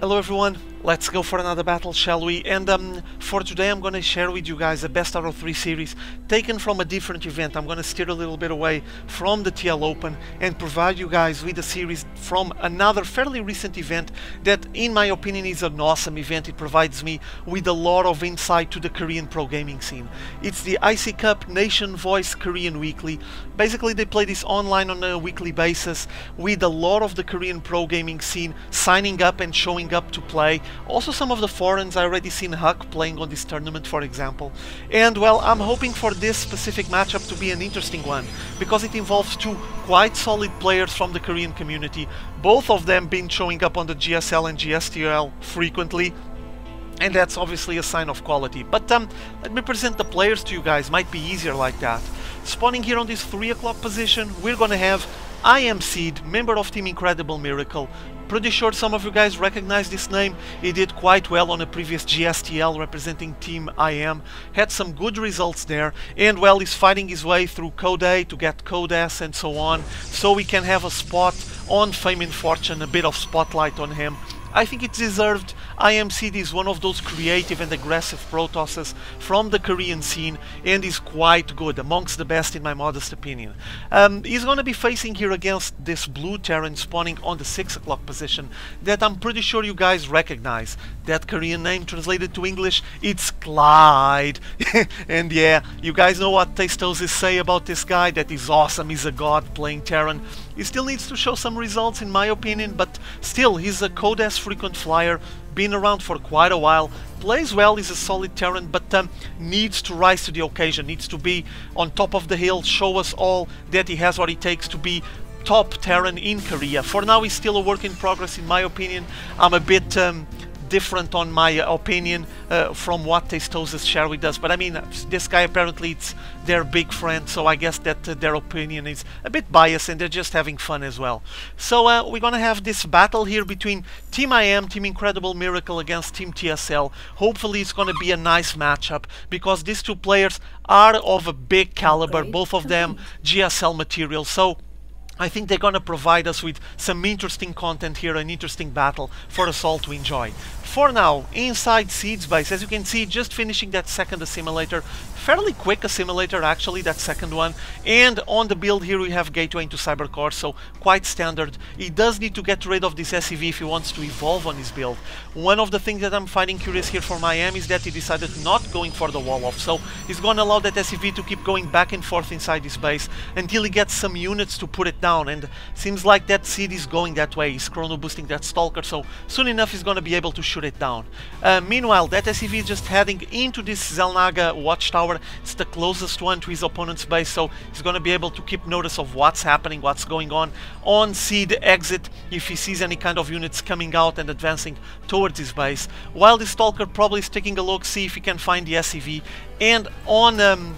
Hello everyone, let's go for another battle, shall we? And for today I'm going to share with you guys a best out of 3 series taken from a different event. I'm going to steer a little bit away from the TL Open and provide you guys with a series from another fairly recent event that in my opinion is an awesome event. It provides me with a lot of insight to the Korean pro gaming scene. It's the IC Cup Nation Voice Korean Weekly. Basically they play this online on a weekly basis with a lot of the Korean pro gaming scene signing up and showing up to play. Also some of the foreigners. I already seen Huck playing on this tournament, for example. And well, I'm hoping for this specific matchup to be an interesting one because it involves two quite solid players from the Korean community, both of them been showing up on the GSL and GSTL frequently, and that's obviously a sign of quality. But let me present the players to you guys, might be easier like that. Spawning here on this 3 o'clock position, we're gonna have IMSeed, member of Team Incredible Miracle. Pretty sure some of you guys recognize this name. He did quite well on a previous GSTL representing Team IM. Had some good results there, and well, he's fighting his way through Code A to get Code S and so on, so we can have a spot on Fame and Fortune, a bit of spotlight on him. I think it's deserved. IMSeed is one of those creative and aggressive Protosses from the Korean scene and is quite good, amongst the best in my modest opinion. He's going to be facing here against this blue Terran spawning on the 6 o'clock position that I'm pretty sure you guys recognize. That Korean name translated to English, it's Clyde. And yeah, you guys know what Tastoses say about this guy, that he's awesome, he's a god playing Terran. He still needs to show some results in my opinion, but still, he's a Code S frequent flyer, been around for quite a while, plays well, is a solid Terran, but needs to rise to the occasion, needs to be on top of the hill, show us all that he has what it takes to be top Terran in Korea. For now, he's still a work in progress in my opinion. I'm a bit different on my opinion from what Tastoses share with us, but I mean, this guy apparently it's their big friend, so I guess that their opinion is a bit biased and they're just having fun as well. So we're gonna have this battle here between Team IM, Team Incredible Miracle against Team TSL. Hopefully it's gonna be a nice matchup because these two players are of a big caliber, both of them GSL material, so I think they're gonna provide us with some interesting content here, an interesting battle for us all to enjoy. For now, inside Seed's base, as you can see, just finishing that second assimilator. Fairly quick assimilator actually, that second one. And on the build here we have Gateway into Cybercore, so quite standard. He does need to get rid of this SCV if he wants to evolve on his build. One of the things that I'm finding curious here for IM is that he decided not going for the wall off, so he's gonna allow that SCV to keep going back and forth inside his base until he gets some units to put it down, and seems like that Seed is going that way. He's chrono boosting that Stalker, so soon enough he's gonna be able to shoot it down. Meanwhile, that SCV is just heading into this Xel'Naga watchtower. It's the closest one to his opponent's base, so he's going to be able to keep notice of what's happening, what's going on Seed exit, if he sees any kind of units coming out and advancing towards his base. While the Stalker probably is taking a look, see if he can find the SCV. And on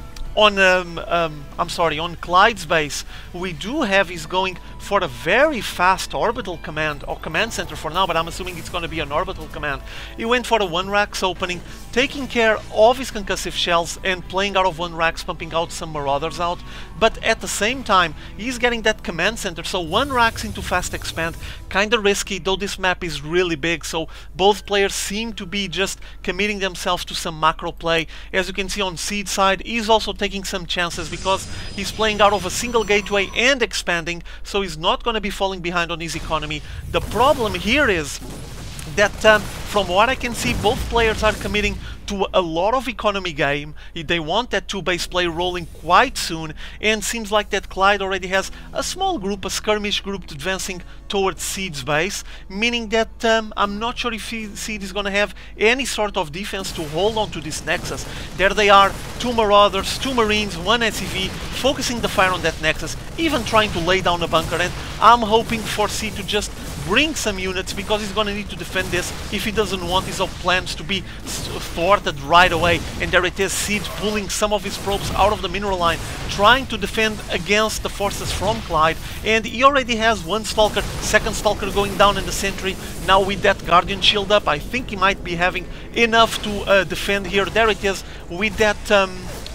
Clyde's base, we do have he's going for a very fast orbital command, or command center for now, but I'm assuming it's going to be an orbital command. He went for a 1-racks opening, taking care of his concussive shells and playing out of 1-racks, pumping out some marauders out, but at the same time he's getting that command center, so 1-racks into fast expand, kinda risky, though this map is really big, so both players seem to be just committing themselves to some macro play. As you can see on Seed side, he's also taking some chances because he's playing out of a single gateway and expanding, so he's not going to be falling behind on his economy. The problem here is that from what I can see, both players are committing to a lot of economy game. They want that 2-base play rolling quite soon, and seems like that Clyde already has a small group, a skirmish group advancing towards Seed's base, meaning that I'm not sure if Seed is going to have any sort of defense to hold on to this Nexus. There they are, 2 Marauders, 2 Marines, 1 SCV, focusing the fire on that Nexus, even trying to lay down a bunker, and I'm hoping for Seed to just bring some units because he's going to need to defend this if he doesn't want his plans to be thwarted right away. And there it is, Seed pulling some of his probes out of the mineral line, trying to defend against the forces from Clyde, and he already has 1 Stalker, 2nd Stalker going down in the sentry. Now with that Guardian shield up, I think he might be having enough to defend here. There it is, with that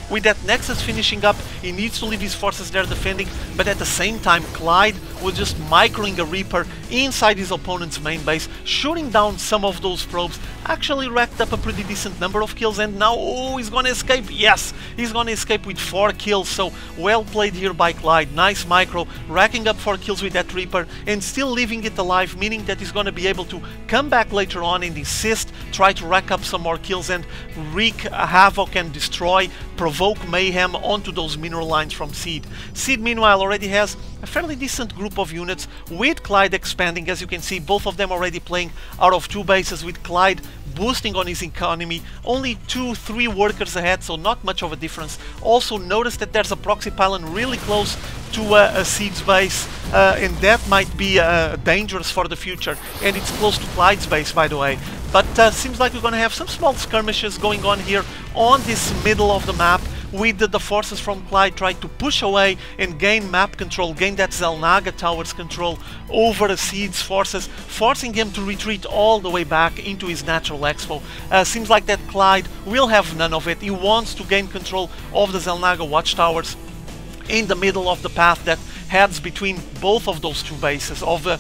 With that Nexus finishing up, he needs to leave his forces there defending, but at the same time Clyde was just microing a Reaper inside his opponent's main base, shooting down some of those probes, actually racked up a pretty decent number of kills, and now, oh, he's gonna escape. Yes, he's gonna escape with 4 kills, so well played here by Clyde. Nice micro, racking up 4 kills with that Reaper and still leaving it alive, meaning that he's gonna be able to come back later on and insist, try to rack up some more kills and wreak havoc and destroy, provoke mayhem onto those mineral lines from Seed. Seed meanwhile already has a fairly decent group of units, with Clyde expanding. As you can see, both of them already playing out of 2 bases, with Clyde boosting on his economy, only 2-3 workers ahead, so not much of a difference. Also notice that there's a proxy pylon really close to a Seed's base, and that might be dangerous for the future, and it's close to Clyde's base, by the way. But seems like we're gonna have some small skirmishes going on here on this middle of the map, with the forces from Clyde trying to push away and gain map control, gain that Xel'Naga Tower's control over the Seed's forces, forcing him to retreat all the way back into his natural expo. Seems like that Clyde will have none of it. He wants to gain control of the Xel'Naga watchtowers in the middle of the path that heads between both of those 2 bases, of the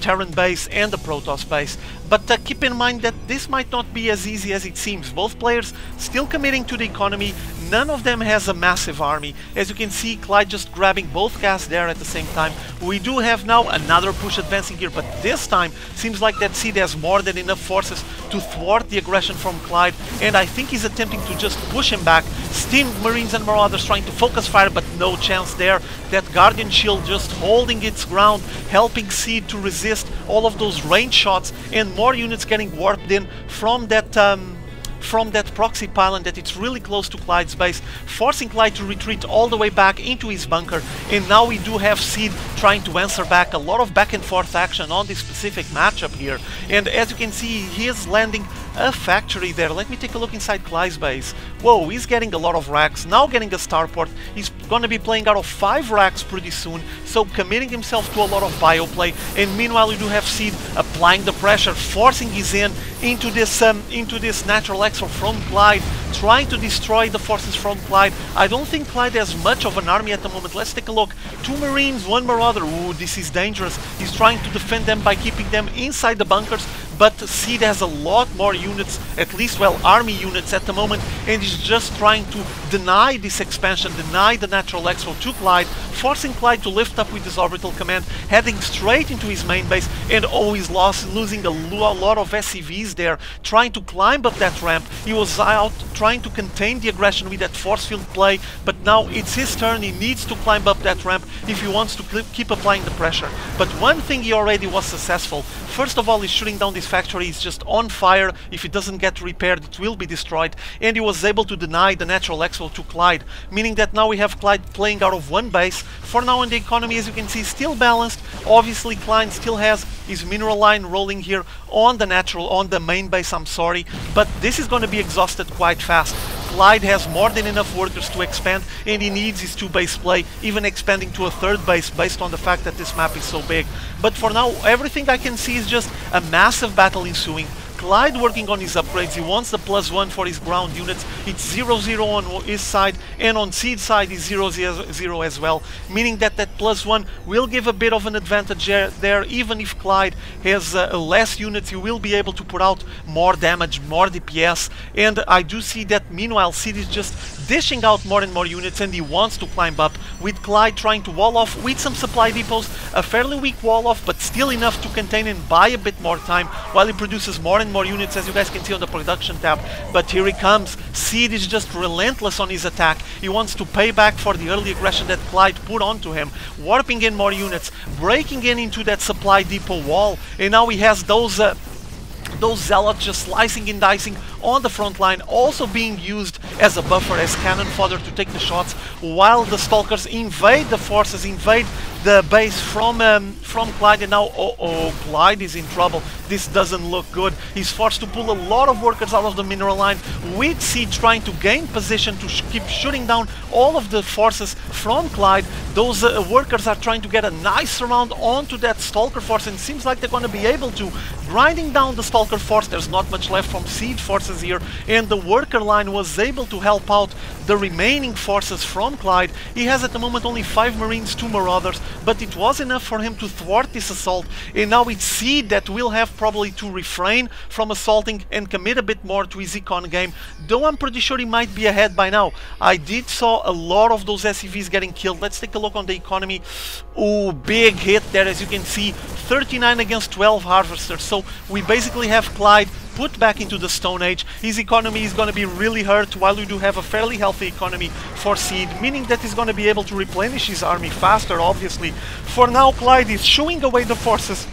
Terran base and the Protoss base. But keep in mind that this might not be as easy as it seems. Both players still committing to the economy. None of them has a massive army. As you can see, Clyde just grabbing both casts there at the same time. We do have now another push advancing here, but this time seems like that Seed has more than enough forces to thwart the aggression from Clyde, and I think he's attempting to just push him back. Steam Marines and Marauders trying to focus fire, but no chance there. That Guardian Shield just holding its ground, helping Seed to resist all of those range shots, and more units getting warped in from that proxy pylon that it's really close to Clyde's base, forcing Clyde to retreat all the way back into his bunker. And now we do have Seed trying to answer back. A lot of back and forth action on this specific matchup here, and as you can see, he is landing a factory there. Let me take a look inside Clyde's base. Whoa, he's getting a lot of racks, now getting a starport. He's gonna be playing out of 5 racks pretty soon, so committing himself to a lot of bioplay. And meanwhile we do have Seed applying the pressure, forcing his into this natural expo from Clyde, trying to destroy the forces from Clyde. I don't think Clyde has much of an army at the moment. Let's take a look. 2 Marines, 1 Marauder. Ooh, this is dangerous. He's trying to defend them by keeping them inside the bunkers, but Seed has a lot more units, at least, well, army units at the moment, and he's just trying to deny this expansion, deny the natural expo to Clyde, forcing Clyde to lift up with his orbital command, heading straight into his main base, and always losing a lot of SCVs there, trying to climb up that ramp. He was out trying to contain the aggression with that force field play, but now it's his turn. He needs to climb up that ramp if he wants to keep applying the pressure. But one thing he already was successful. First of all, he's shooting down this factory. It's just on fire. If it doesn't get repaired, it will be destroyed. And he was able to deny the natural expo to Clyde, meaning that now we have Clyde playing out of 1 base. For now in the economy, as you can see, still balanced. Obviously, Clyde still has his mineral line rolling here on the main base, I'm sorry, but this is going to be exhausted quite fast. Clyde has more than enough workers to expand, and he needs his 2-base play, even expanding to a 3rd base based on the fact that this map is so big. But for now, everything I can see is just a massive battle ensuing. Clyde working on his upgrades. He wants the +1 for his ground units. It's 0-0 on his side, and on Seed's side is 0-0 as well, meaning that that +1 will give a bit of an advantage there. Even if Clyde has less units, he will be able to put out more damage, more DPS. And I do see that meanwhile Seed is just dishing out more and more units, and he wants to climb up, with Clyde trying to wall off with some supply depots. A fairly weak wall off, but still enough to contain and buy a bit more time while he produces more and more units, as you guys can see on the production tab. But here he comes. Seed is just relentless on his attack. He wants to pay back for the early aggression that Clyde put onto him, warping in more units, breaking into that supply depot wall, and now he has those zealots just slicing and dicing on the front line, also being used as a buffer, as cannon fodder to take the shots, while the stalkers invade the forces, invade the base from Clyde, and now Clyde is in trouble. This doesn't look good. He's forced to pull a lot of workers out of the mineral line, with Seed trying to gain position to keep shooting down all of the forces from Clyde. Those workers are trying to get a nice surround onto that Stalker force, and it seems like they're going to be able to. Grinding down the Stalker force, there's not much left from Seed forces here, and the worker line was able to help out the remaining forces from Clyde. He has at the moment only 5 Marines, 2 Marauders, but it was enough for him to thwart this assault, and now it's Seed that will have probably to refrain from assaulting and commit a bit more to his econ game, though I'm pretty sure he might be ahead by now. I did saw a lot of those SCVs getting killed. Let's take a look on the economy. Ooh, big hit there, as you can see, 39 against 12 Harvesters. So we basically have Clyde put back into the Stone Age. His economy is going to be really hurt, while we do have a fairly healthy economy for Seed, meaning that he's going to be able to replenish his army faster, obviously. For now, Clyde is shooing away the forces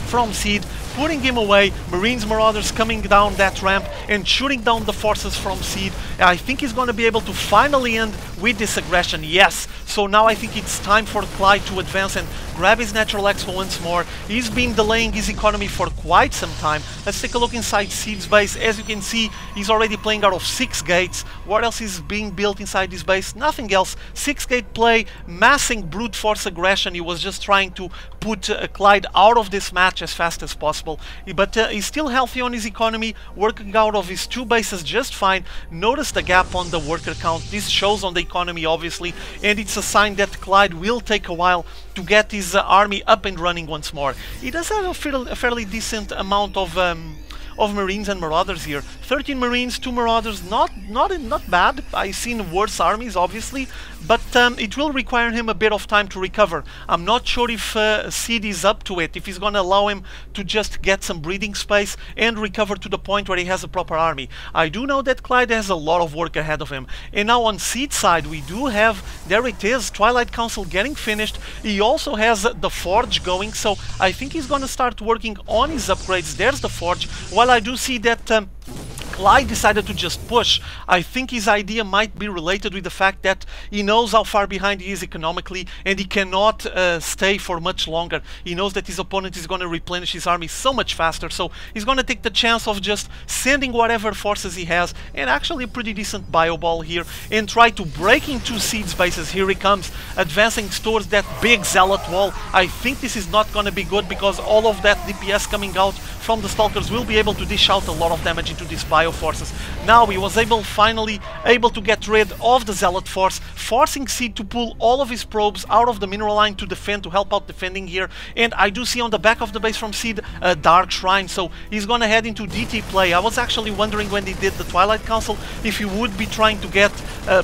from Seed, putting him away. Marines, Marauders coming down that ramp and shooting down the forces from Seed. I think he's going to be able to finally end with this aggression. Yes, so now I think it's time for Clyde to advance and grab his Natural Expo once more. He's been delaying his economy for quite some time. Let's take a look inside Seed's base. As you can see, he's already playing out of 6 gates. What else is being built inside his base? Nothing else. 6-gate play, massing brute force aggression. He was just trying to put Clyde out of this match as fast as possible. But he's still healthy on his economy, working out of his 2 bases just fine. Notice the gap on the worker count. This shows on the economy, obviously, and it's a sign that Clyde will take a while to get his army up and running once more. He does have a fairly decent amount of Marines and Marauders here. 13 Marines, 2 Marauders, not bad. I've seen worse armies, obviously, but it will require him a bit of time to recover. I'm not sure if Seed is up to it, if he's going to allow him to just get some breathing space and recover to the point where he has a proper army. I do know that Clyde has a lot of work ahead of him. And now on Seed's side, we do have, there it is, Twilight Council getting finished. He also has the Forge going, so I think he's going to start working on his upgrades. There's the Forge. While I do see that Clyde decided to just push, I think his idea might be related with the fact that he knows how far behind he is economically, and he cannot stay for much longer. He knows that his opponent is going to replenish his army so much faster, so he's going to take the chance of just sending whatever forces he has, and actually a pretty decent bio ball here, and try to break into Seed's bases. Here he comes, advancing towards that big Zealot wall. I think this is not going to be good, because all of that DPS coming out from the Stalkers will be able to dish out a lot of damage into this bio forces. Now he was finally able to get rid of the Zealot force, forcing Seed to pull all of his probes out of the mineral line to defend, to help out defending here. And I do see on the back of the base from Seed a Dark Shrine, so he's gonna head into DT play. I was actually wondering when he did the Twilight Council if he would be trying to get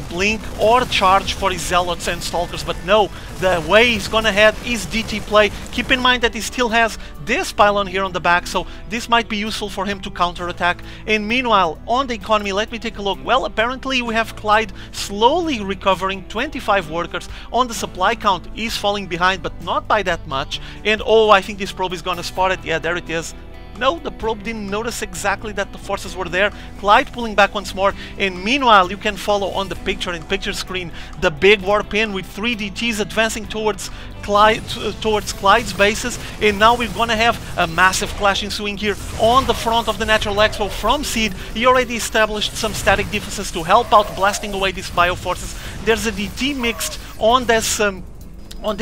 Blink or Charge for his Zealots and Stalkers, but no, the way he's gonna head is DT play. Keep in mind that he still has this pylon here on the back, so this might be useful for him to counterattack. And meanwhile, on the economy, let me take a look. Well, apparently we have Clyde slowly recovering, 25 workers. On the supply count, he's falling behind, but not by that much. And oh, I think this probe is gonna spot it. Yeah, there it is. No, the probe didn't notice exactly that the forces were there. Clyde pulling back once more, and meanwhile you can follow on the picture screen the big warp in with 3 DTs advancing towards Clyde's bases, and now we're gonna have a massive clash ensuing here on the front of the Natural Expo from Seed. He already established some static defenses to help out blasting away these bio forces. There's a DT mixed on this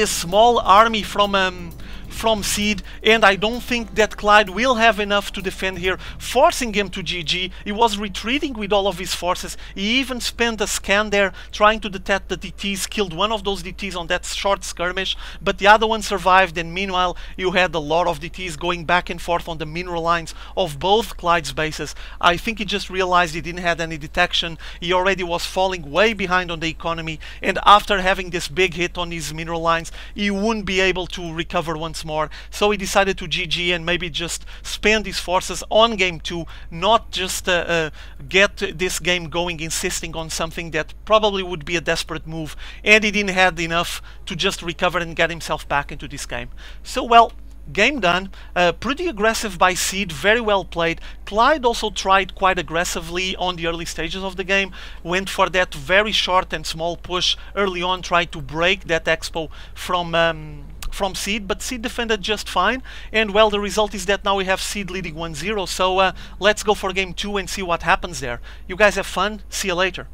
small army from Seed, and I don't think that Clyde will have enough to defend here, forcing him to GG. He was retreating with all of his forces. He even spent a scan there trying to detect the DTs, killed one of those DTs on that short skirmish, but the other one survived, and meanwhile you had a lot of DTs going back and forth on the mineral lines of both Clyde's bases. I think he just realized he didn't have any detection. He already was falling way behind on the economy, and after having this big hit on his mineral lines, he wouldn't be able to recover once more. So he decided to GG and maybe just spend his forces on game 2, not just get this game going, insisting on something that probably would be a desperate move, and he didn't have enough to just recover and get himself back into this game. So well, game done. Pretty aggressive by Seed, very well played. Clyde also tried quite aggressively on the early stages of the game, went for that very short and small push early on, tried to break that Expo from Seed, but Seed defended just fine, and well, the result is that now we have Seed leading 1-0, so let's go for game 2 and see what happens there. You guys have fun, see you later.